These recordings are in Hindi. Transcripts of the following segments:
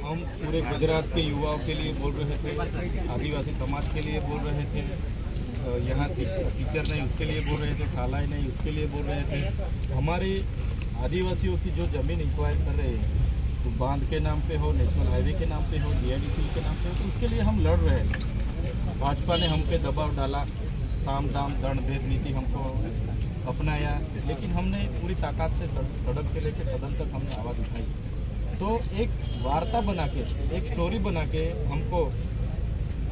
हम पूरे गुजरात के युवाओं के लिए बोल रहे थे, आदिवासी समाज के लिए बोल रहे थे, यहाँ टीचर नहीं उसके लिए बोल रहे थे, सालाई नहीं उसके लिए बोल रहे थे। हमारे आदिवासियों की जो ज़मीन इंक्वायर कर रहे हैं, तो बांध के नाम पे हो, नेशनल हाईवे के नाम पे हो, DIDC के नाम पे हो, तो उसके लिए हम लड़ रहे हैं। भाजपा ने हम पे दबाव डाला, साम दाम दंड भेद नीति हमको अपनाया, लेकिन हमने पूरी ताकत से सड़क से लेकर सदन तक हमने आवाज़ उठाई। तो एक वार्ता बना के, एक स्टोरी बना के हमको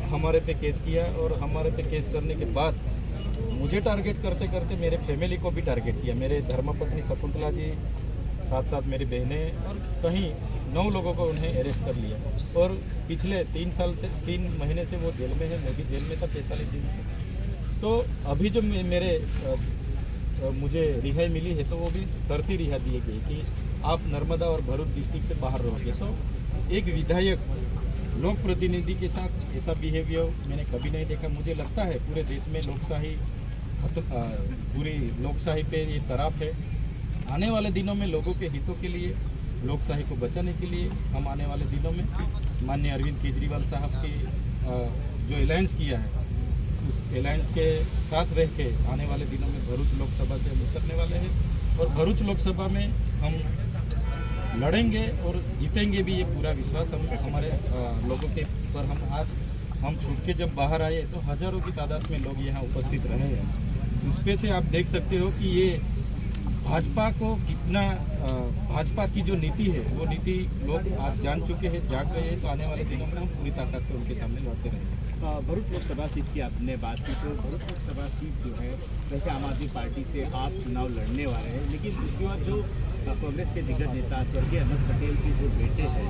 हमारे पे केस किया, और हमारे पे केस करने के बाद मुझे टारगेट करते करते मेरे फैमिली को भी टारगेट किया। मेरे धर्मपत्नी शकुंतला जी, साथ साथ मेरी बहनें, और कहीं 9 लोगों को उन्हें अरेस्ट कर लिया। और पिछले 3 महीने से वो जेल में है, मैं भी जेल में था 45 दिन से। तो अभी जो मुझे रिहाई मिली है, तो वो भी शर्ती रिहा दी गई कि आप नर्मदा और भरूच डिस्ट्रिक्ट से बाहर रहोगे। तो एक विधायक लोक प्रतिनिधि के साथ ऐसा बिहेवियर मैंने कभी नहीं देखा। मुझे लगता है पूरे देश में पूरी लोकशाही पे ये तराप है। आने वाले दिनों में लोगों के हितों के लिए, लोकशाही को बचाने के लिए हम आने वाले दिनों में माननीय अरविंद केजरीवाल साहब की जो अलायंस किया है, उस अलायंस के साथ रह के आने वाले दिनों में भरूच लोकसभा से हम उतरने वाले हैं, और भरूच लोकसभा में हम लड़ेंगे और जीतेंगे भी, ये पूरा विश्वास हमारे लोगों के पर। हम छूट के जब बाहर आए तो हज़ारों की तादाद में लोग यहाँ उपस्थित रहे हैं। उस पे से आप देख सकते हो कि ये भाजपा को कितना, भाजपा की जो नीति है वो नीति लोग आज जान चुके हैं, जाग गए हैं। तो आने वाले दिनों में हम पूरी ताकत से उनके सामने लड़ते रहेंगे। भरूच लोकसभा सीट की आपने बात की, तो भरूच लोकसभा सीट जो है, वैसे आम आदमी पार्टी से आप चुनाव लड़ने वाले हैं, लेकिन इसके बाद जो कांग्रेस के दिग्गज नेता स्वर्गीय अहमद पटेल के जो बेटे हैं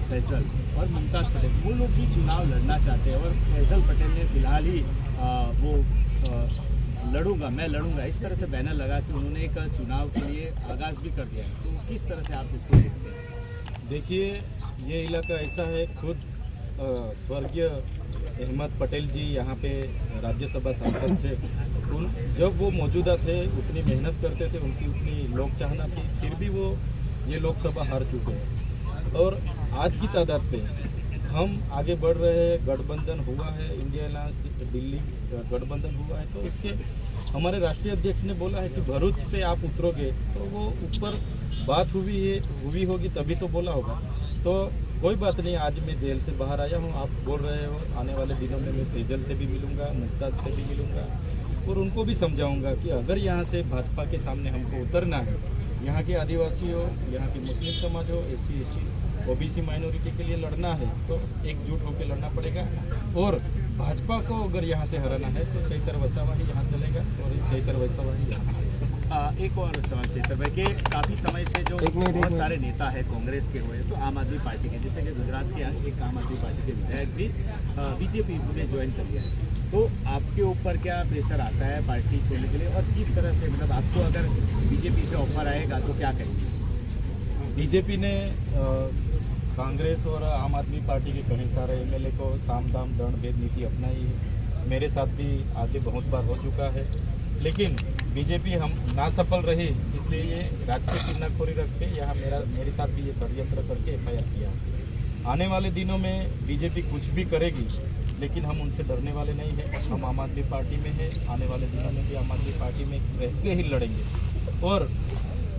फैसल और मुमताज़ पटेल, वो लोग भी चुनाव लड़ना चाहते हैं। और फैसल पटेल ने फिलहाल ही लड़ूंगा, मैं लड़ूंगा, इस तरह से बैनर लगा कि उन्होंने एक चुनाव के लिए आगाज़ भी कर दिया है। तो किस तरह से आप इसको देखते हैं? देखिए, ये इलाका ऐसा है, खुद स्वर्गीय अहमद पटेल जी यहाँ पे राज्यसभा सांसद थे। जब वो मौजूदा थे, उतनी मेहनत करते थे, उनकी उतनी लोक चाहना थी, फिर भी वो ये लोकसभा हार चुके हैं। और आज की तादाद पे हम आगे बढ़ रहे हैं, गठबंधन हुआ है, इंडिया अलायंस दिल्ली गठबंधन हुआ है। तो इसके हमारे राष्ट्रीय अध्यक्ष ने बोला है कि भरूच पे आप उतरोगे, तो वो ऊपर बात हुई होगी तभी तो बोला होगा। तो कोई बात नहीं, आज मैं जेल से बाहर आया हूँ, आप बोल रहे हो, आने वाले दिनों में मैं तेजल से भी मिलूंगा, मुमताज़ से भी मिलूंगा, और उनको भी समझाऊंगा कि अगर यहाँ से भाजपा के सामने हमको उतरना है, यहाँ के आदिवासी हो, यहाँ की मुस्लिम समाज हो, SC ST OBC माइनॉरिटी के लिए लड़ना है, तो एकजुट होकर लड़ना पड़ेगा। और भाजपा को अगर यहाँ से हराना है तो चैतर वसावा ही यहाँ चलेगा, और चैतर वसावा ही यहाँ। एक और सवाल चेतर भाई, कि काफ़ी समय से जो बहुत सारे नेता है कांग्रेस के हुए तो आम आदमी पार्टी के, जैसे कि गुजरात के एक आम आदमी पार्टी के विधायक भी BJP ने ज्वाइन कर लिया है, तो आपके ऊपर क्या प्रेशर आता है पार्टी छोड़ने के लिए? और किस तरह से, मतलब आपको अगर BJP से ऑफर आएगा तो क्या करेंगे? BJP ने कांग्रेस और आम आदमी पार्टी के कई सारे MLA को साम दाम दंड भेद नीति अपनाई है। मेरे साथ भी आगे बहुत बार हो चुका है, लेकिन BJP हम ना सफल रही, इसलिए ये राजकीय किन्नाखोरी रख के यहाँ मेरे साथ भी ये षड्यंत्र करके FIR किया। आने वाले दिनों में BJP कुछ भी करेगी, लेकिन हम उनसे डरने वाले नहीं हैं। हम आम आदमी पार्टी में हैं, आने वाले दिनों में भी आम आदमी पार्टी में रह के ही लड़ेंगे। और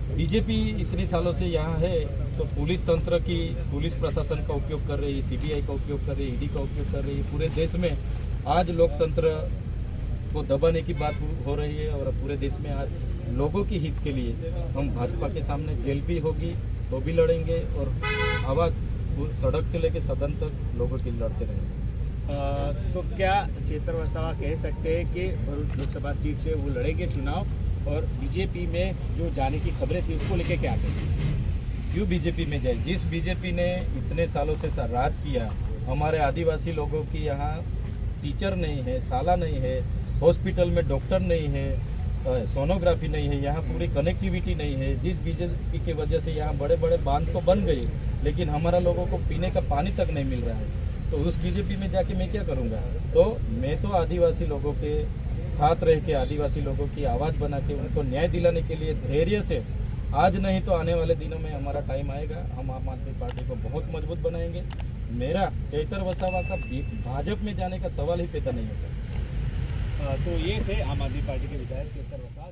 BJP इतने सालों से यहाँ है, तो पुलिस तंत्र की, पुलिस प्रशासन का उपयोग कर रही है, CBI का उपयोग कर रही है, ED का उपयोग कर रही है। पूरे देश में आज लोकतंत्र को दबाने की बात हो रही है, और पूरे देश में आज लोगों की हित के लिए हम भाजपा के सामने जेल भी होगी तो भी लड़ेंगे, और आवाज़ सड़क से लेकर सदन तक लोगों की लड़ते रहेंगे। तो क्या चेतर वसावा कह सकते हैं कि भरूच लोकसभा सीट से वो लड़ेंगे चुनाव, और BJP में जो जाने की खबरें थी उसको लेके क्या कहेंगे? क्यों BJP में जाए? जिस BJP ने इतने सालों से राज किया, हमारे आदिवासी लोगों की यहाँ टीचर नहीं है, साला नहीं है, हॉस्पिटल में डॉक्टर नहीं है, सोनोग्राफी नहीं है, यहाँ पूरी कनेक्टिविटी नहीं है। जिस BJP की वजह से यहाँ बड़े बड़े बांध तो बन गए, लेकिन हमारा लोगों को पीने का पानी तक नहीं मिल रहा है। तो उस BJP में जाके मैं क्या करूँगा? तो मैं तो आदिवासी लोगों के साथ रह के, आदिवासी लोगों की आवाज़ बना के, उनको न्याय दिलाने के लिए धैर्य से आज नहीं तो आने वाले दिनों में हमारा टाइम आएगा, हम आम आदमी पार्टी को बहुत मजबूत बनाएंगे। मेरा चैतर वसावा का भाजपा में जाने का सवाल ही पैदा नहीं होता। तो ये थे आम आदमी पार्टी के विधायक चेतर वसावा।